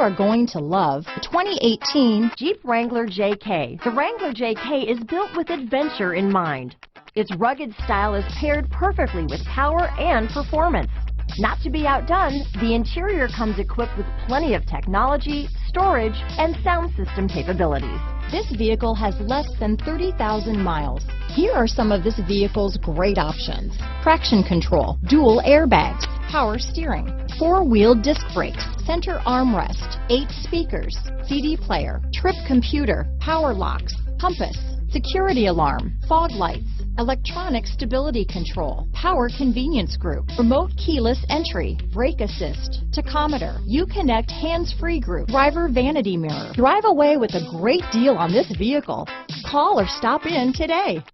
are going to love the 2018 Jeep Wrangler JK. The Wrangler JK is built with adventure in mind. Its rugged style is paired perfectly with power and performance. Not to be outdone, the interior comes equipped with plenty of technology, storage, and sound system capabilities. This vehicle has less than 30,000 miles. Here are some of this vehicle's great options: traction control, dual airbags, power steering, 4-wheel disc brakes, center armrest, 8 speakers, CD player, trip computer, power locks, compass, security alarm, fog lights, electronic stability control, power convenience group, remote keyless entry, brake assist, tachometer, Uconnect hands-free group, driver vanity mirror. Drive away with a great deal on this vehicle. Call or stop in today.